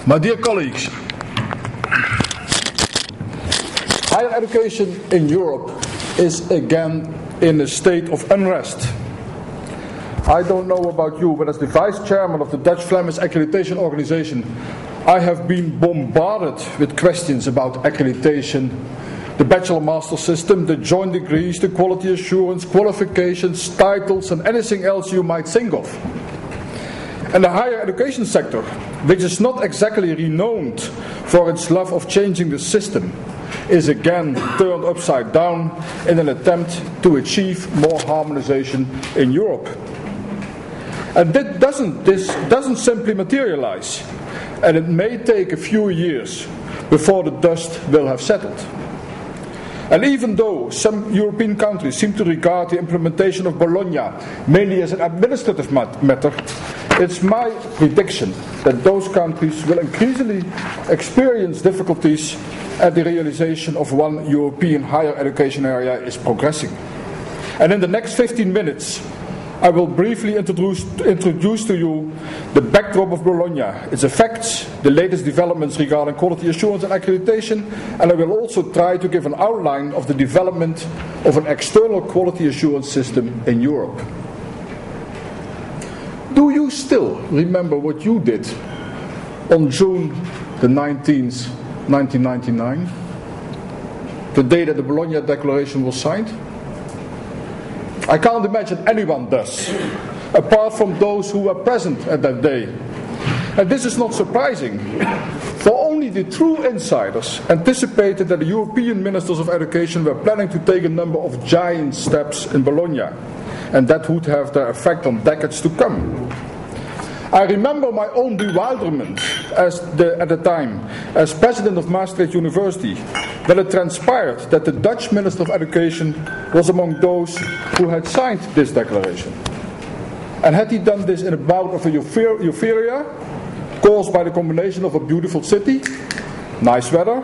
My dear colleagues, higher education in Europe is again in a state of unrest. I don't know about you, but as the Vice Chairman of the Dutch Flemish Accreditation Organisation, I have been bombarded with questions about accreditation, the bachelor-master system, the joint degrees, the quality assurance, qualifications, titles, and anything else you might think of. And the higher education sector, which is not exactly renowned for its love of changing the system, is again turned upside down in an attempt to achieve more harmonization in Europe. And this doesn't simply materialize, and it may take a few years before the dust will have settled. And even though some European countries seem to regard the implementation of Bologna mainly as an administrative matter, it's my prediction that those countries will increasingly experience difficulties as the realization of one European higher education area is progressing. And in the next 15 minutes, I will briefly introduce to you the backdrop of Bologna, its effects, the latest developments regarding quality assurance and accreditation, and I will also try to give an outline of the development of an external quality assurance system in Europe. Do you still remember what you did on June the 19th, 1999? The day that the Bologna Declaration was signed? I can't imagine anyone does, apart from those who were present at that day. And this is not surprising, for only the true insiders anticipated that the European ministers of education were planning to take a number of giant steps in Bologna, and that would have their effect on decades to come. I remember my own bewilderment at the time, as president of Maastricht University, when it transpired that the Dutch Minister of Education was among those who had signed this declaration. And had he done this in a bout of a euphoria, caused by the combination of a beautiful city, nice weather,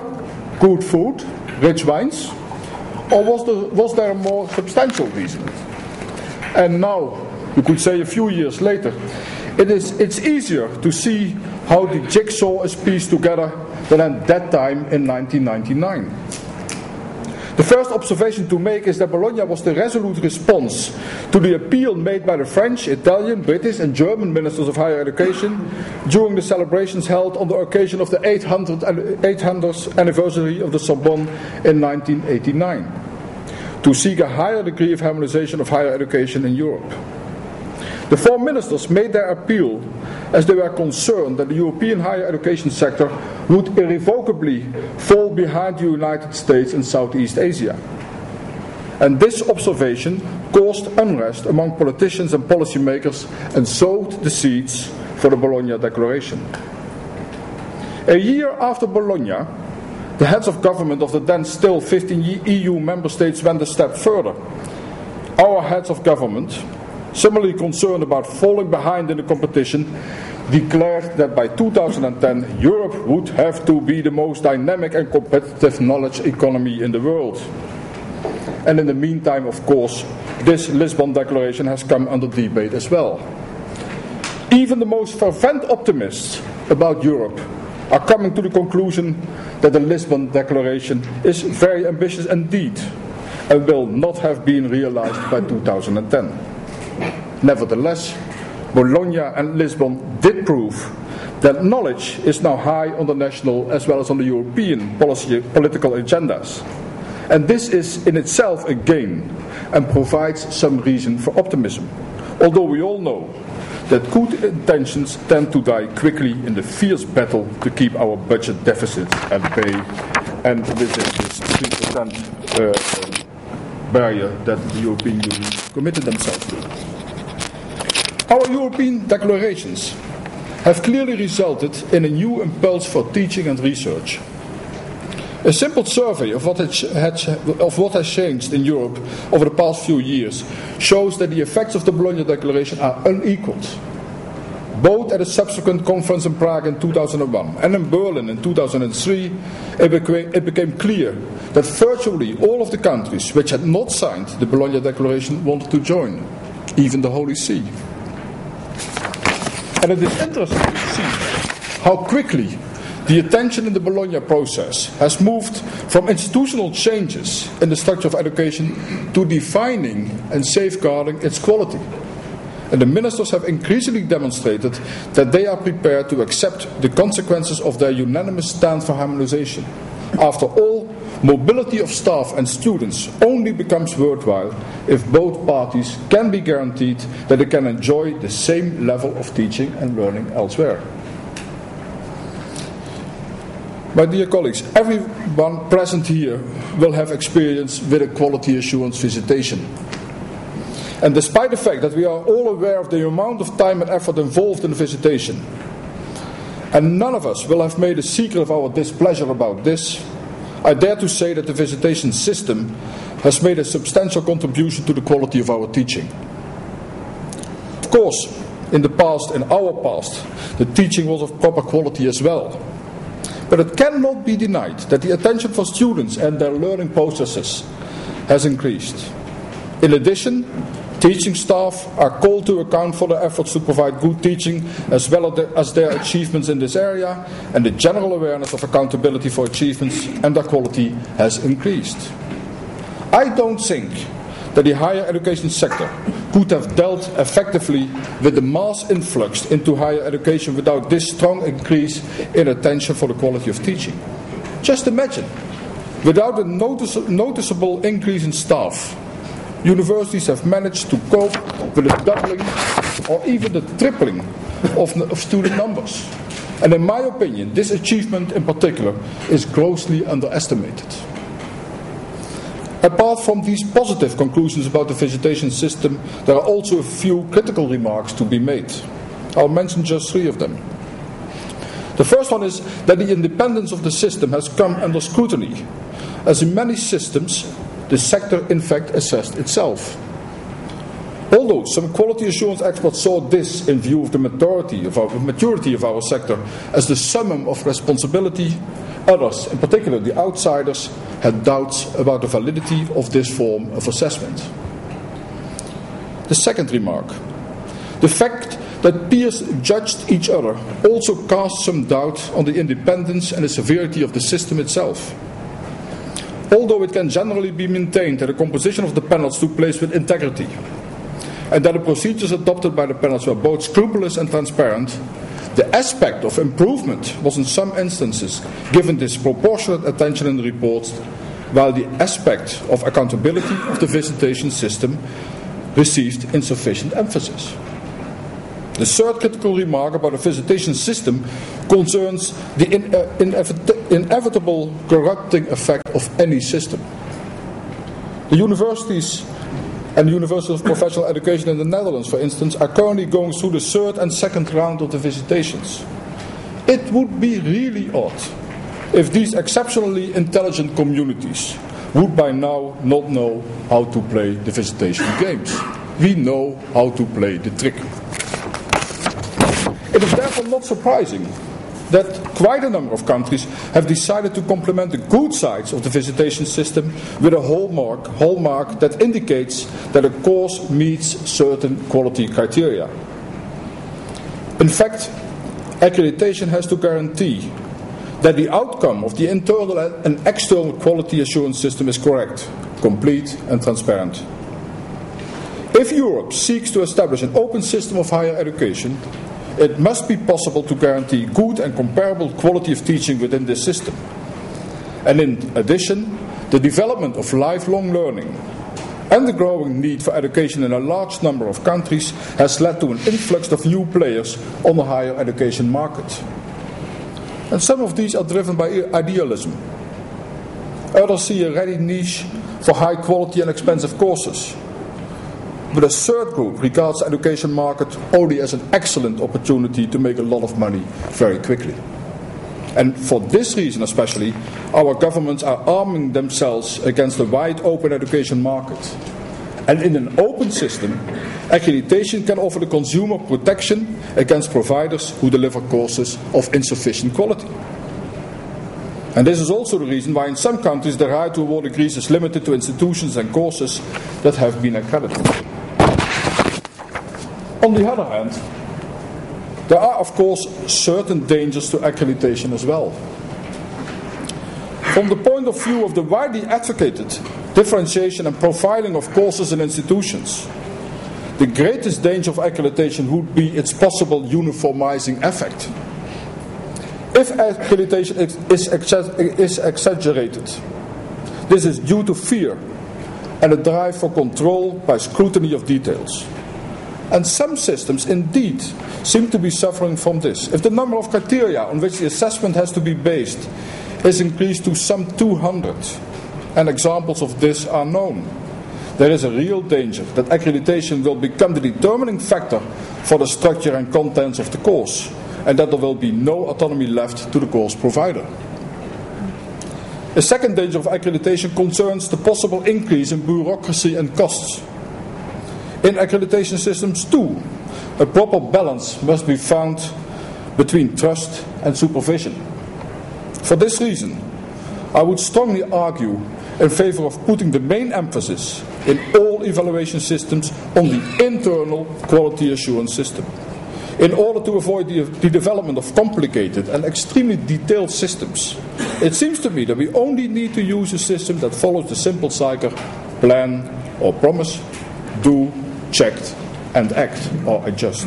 good food, rich wines, or was there a more substantial reason? And now, you could say a few years later, it's easier to see how the jigsaw is pieced together than at that time in 1999. The first observation to make is that Bologna was the resolute response to the appeal made by the French, Italian, British and German ministers of higher education during the celebrations held on the occasion of the 800th anniversary of the Sorbonne in 1989, to seek a higher degree of harmonization of higher education in Europe. The four ministers made their appeal as they were concerned that the European higher education sector would irrevocably fall behind the United States and Southeast Asia. And this observation caused unrest among politicians and policymakers and sowed the seeds for the Bologna Declaration. A year after Bologna, the heads of government of the then still 15 EU member states went a step further. Our heads of government, similarly concerned about falling behind in the competition, declared that by 2010 Europe would have to be the most dynamic and competitive knowledge economy in the world. And in the meantime, of course, this Lisbon Declaration has come under debate as well. Even the most fervent optimists about Europe are coming to the conclusion that the Lisbon Declaration is very ambitious indeed and will not have been realized by 2010. Nevertheless, Bologna and Lisbon did prove that knowledge is now high on the national as well as on the European political agendas. And this is in itself a gain and provides some reason for optimism, although we all know that good intentions tend to die quickly in the fierce battle to keep our budget deficits at bay and within this 3% barrier that the European Union committed themselves to. Our European declarations have clearly resulted in a new impulse for teaching and research. A simple survey of what has changed in Europe over the past few years shows that the effects of the Bologna Declaration are unequaled. Both at a subsequent conference in Prague in 2001 and in Berlin in 2003, it became clear that virtually all of the countries which had not signed the Bologna Declaration wanted to join, even the Holy See. And it is interesting to see how quickly the attention in the Bologna process has moved from institutional changes in the structure of education to defining and safeguarding its quality. And the ministers have increasingly demonstrated that they are prepared to accept the consequences of their unanimous stand for harmonization. After all, mobility of staff and students only becomes worthwhile if both parties can be guaranteed that they can enjoy the same level of teaching and learning elsewhere. My dear colleagues, everyone present here will have experience with a quality assurance visitation. And despite the fact that we are all aware of the amount of time and effort involved in the visitation, and none of us will have made a secret of our displeasure about this, I dare to say that the visitation system has made a substantial contribution to the quality of our teaching. Of course, in our past, the teaching was of proper quality as well. But it cannot be denied that the attention for students and their learning processes has increased. In addition, teaching staff are called to account for their efforts to provide good teaching as well as their achievements in this area, and the general awareness of accountability for achievements and their quality has increased. I don't think that the higher education sector could have dealt effectively with the mass influx into higher education without this strong increase in attention for the quality of teaching. Just imagine, without a noticeable increase in staff, universities have managed to cope with a doubling or even the tripling of student numbers. And in my opinion, this achievement in particular is grossly underestimated. Apart from these positive conclusions about the visitation system, there are also a few critical remarks to be made. I'll mention just 3 of them. The first one is that the independence of the system has come under scrutiny, as in many systems, the sector in fact assessed itself. Although some quality assurance experts saw this in view of the maturity of our sector as the summum of responsibility, others, in particular the outsiders, had doubts about the validity of this form of assessment. The second remark: the fact that peers judged each other also cast some doubt on the independence and the severity of the system itself. Although it can generally be maintained that the composition of the panels took place with integrity, and that the procedures adopted by the panels were both scrupulous and transparent, the aspect of improvement was in some instances given disproportionate attention in the reports, while the aspect of accountability of the visitation system received insufficient emphasis. The third critical remark about the visitation system concerns the inevitable corrupting effect of any system. The universities and the University of Professional Education in the Netherlands, for instance, are currently going through the 3rd and 2nd round of the visitations. It would be really odd if these exceptionally intelligent communities would by now not know how to play the visitation games. We know how to play the trick. It is therefore not surprising that quite a number of countries have decided to complement the good sides of the visitation system with a hallmark that indicates that a course meets certain quality criteria. In fact, accreditation has to guarantee that the outcome of the internal and external quality assurance system is correct, complete and transparent. If Europe seeks to establish an open system of higher education, it must be possible to guarantee good and comparable quality of teaching within this system. And in addition, the development of lifelong learning and the growing need for education in a large number of countries has led to an influx of new players on the higher education market. And some of these are driven by idealism. Others see a ready niche for high quality and expensive courses. But a third group regards the education market only as an excellent opportunity to make a lot of money very quickly. And for this reason especially, our governments are arming themselves against the wide open education market. And in an open system, accreditation can offer the consumer protection against providers who deliver courses of insufficient quality. And this is also the reason why in some countries the right to award degrees is limited to institutions and courses that have been accredited. On the other hand, There are, of course, certain dangers to accreditation as well. From the point of view of the widely advocated differentiation and profiling of courses and institutions, the greatest danger of accreditation would be its possible uniformizing effect. If accreditation is exaggerated, this is due to fear and a drive for control by scrutiny of details. And some systems indeed seem to be suffering from this. If the number of criteria on which the assessment has to be based is increased to some 200, and examples of this are known, there is a real danger that accreditation will become the determining factor for the structure and contents of the course, and that there will be no autonomy left to the course provider. A second danger of accreditation concerns the possible increase in bureaucracy and costs. In accreditation systems too, a proper balance must be found between trust and supervision. For this reason, I would strongly argue in favor of putting the main emphasis in all evaluation systems on the internal quality assurance system. In order to avoid the development of complicated and extremely detailed systems, it seems to me that we only need to use a system that follows the simple cycle: plan or promise, do, checked, and act or adjust.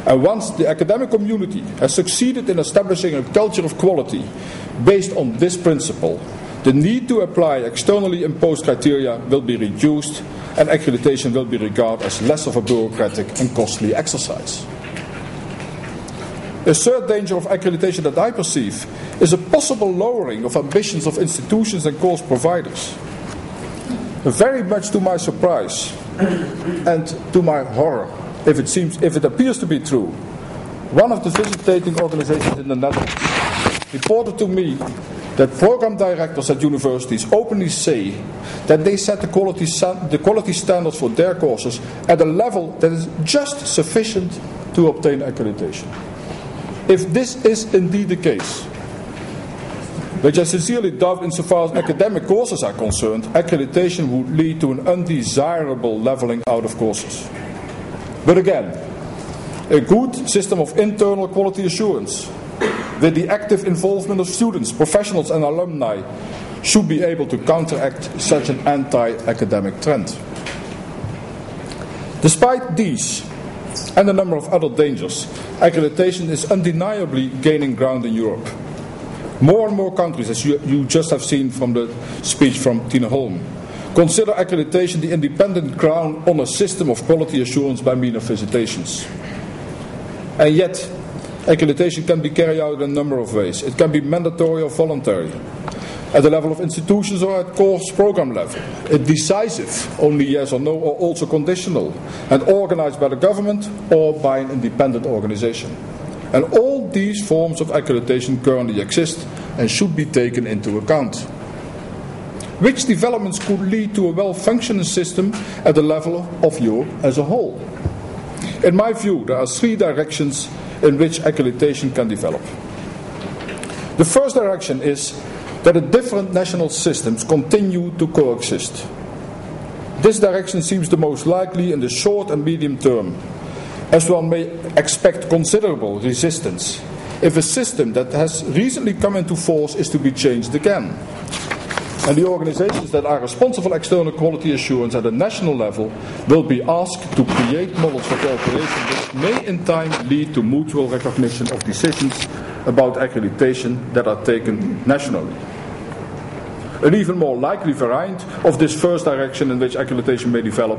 And once the academic community has succeeded in establishing a culture of quality based on this principle, the need to apply externally imposed criteria will be reduced, and accreditation will be regarded as less of a bureaucratic and costly exercise. A third danger of accreditation that I perceive is a possible lowering of ambitions of institutions and course providers. Very much to my surprise and to my horror, if it appears to be true, one of the visiting organizations in the Netherlands reported to me that program directors at universities openly say that they set the quality standards for their courses at a level that is just sufficient to obtain accreditation. If this is indeed the case, which I sincerely doubt insofar as academic courses are concerned, accreditation would lead to an undesirable leveling out of courses. But again, a good system of internal quality assurance with the active involvement of students, professionals and alumni should be able to counteract such an anti-academic trend. Despite these and a number of other dangers, accreditation is undeniably gaining ground in Europe. More and more countries, as you just have seen from the speech from Tina Holm, consider accreditation the independent crown on a system of quality assurance by means of visitations. And yet, accreditation can be carried out in a number of ways. It can be mandatory or voluntary, at the level of institutions or at course program level. It's decisive, only yes or no, or also conditional, and organized by the government or by an independent organization. And all these forms of accreditation currently exist and should be taken into account. Which developments could lead to a well-functioning system at the level of Europe as a whole? In my view, there are three directions in which accreditation can develop. The first direction is that the different national systems continue to coexist. This direction seems the most likely in the short and medium term, as one may expect considerable resistance if a system that has recently come into force is to be changed again. And the organizations that are responsible for external quality assurance at a national level will be asked to create models for cooperation which may in time lead to mutual recognition of decisions about accreditation that are taken nationally. An even more likely variant of this first direction in which accreditation may develop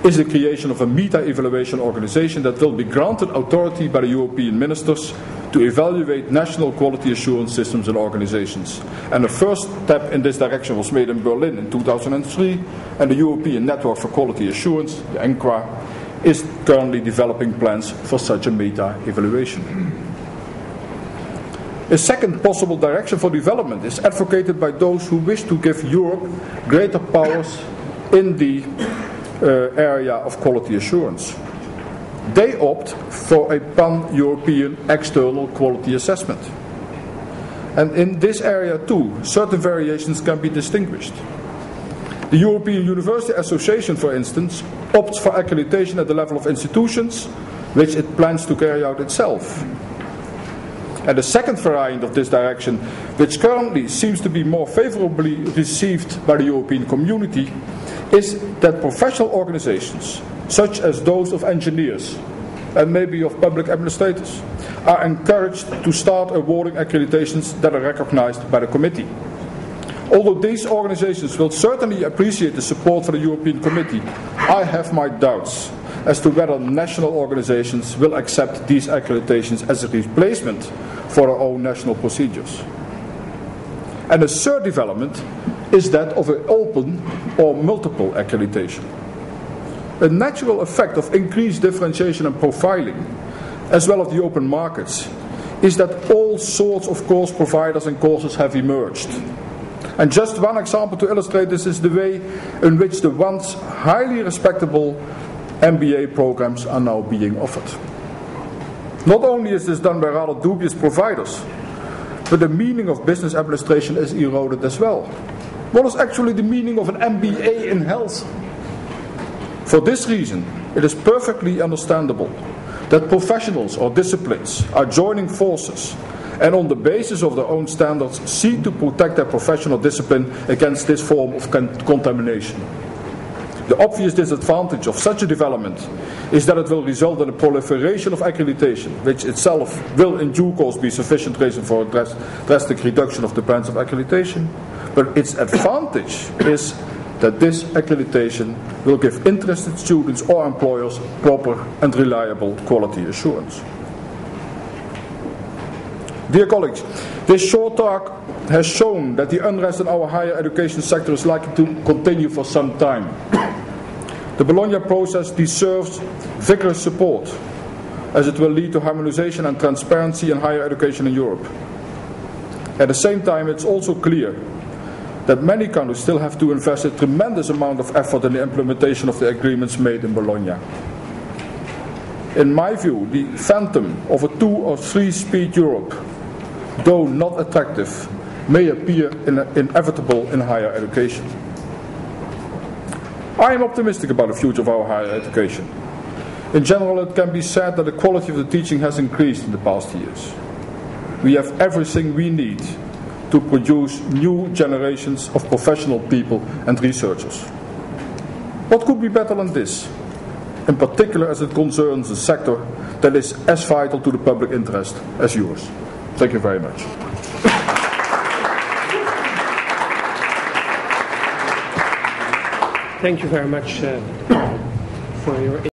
is the creation of a meta-evaluation organization that will be granted authority by the European ministers to evaluate national quality assurance systems and organizations. And the first step in this direction was made in Berlin in 2003, and the European Network for Quality Assurance, the ENQA, is currently developing plans for such a meta-evaluation. A second possible direction for development is advocated by those who wish to give Europe greater powers in the area of quality assurance. They opt for a pan-European external quality assessment. And in this area too, certain variations can be distinguished. The European University Association, for instance, opts for accreditation at the level of institutions, which it plans to carry out itself. And the second variant of this direction, which currently seems to be more favorably received by the European community, is that professional organizations, such as those of engineers and maybe of public administrators, are encouraged to start awarding accreditations that are recognized by the committee. Although these organizations will certainly appreciate the support for the European Committee, I have my doubts as to whether national organizations will accept these accreditations as a replacement for their own national procedures. And the third development is that of an open or multiple accreditation. A natural effect of increased differentiation and profiling, as well as the open markets, is that all sorts of course providers and courses have emerged. And just one example to illustrate this is the way in which the once highly respectable MBA programs are now being offered. Not only is this done by rather dubious providers, but the meaning of business administration is eroded as well. What is actually the meaning of an MBA in health? For this reason, it is perfectly understandable that professionals or disciplines are joining forces and on the basis of their own standards seek to protect their professional discipline against this form of contamination. The obvious disadvantage of such a development is that it will result in a proliferation of accreditation, which itself will in due course be sufficient reason for a drastic reduction of the branch of accreditation. But its advantage is that this accreditation will give interested students or employers proper and reliable quality assurance. Dear colleagues, this short talk has shown that the unrest in our higher education sector is likely to continue for some time. The Bologna process deserves vigorous support, as it will lead to harmonization and transparency in higher education in Europe. At the same time, it's also clear that many countries still have to invest a tremendous amount of effort in the implementation of the agreements made in Bologna. In my view, the phantom of a 2 or 3 speed Europe, though not attractive, may appear inevitable in higher education. I am optimistic about the future of our higher education. In general, it can be said that the quality of the teaching has increased in the past years. We have everything we need to produce new generations of professional people and researchers. What could be better than this? In particular as it concerns a sector that is as vital to the public interest as yours. Thank you very much. Thank you very much for your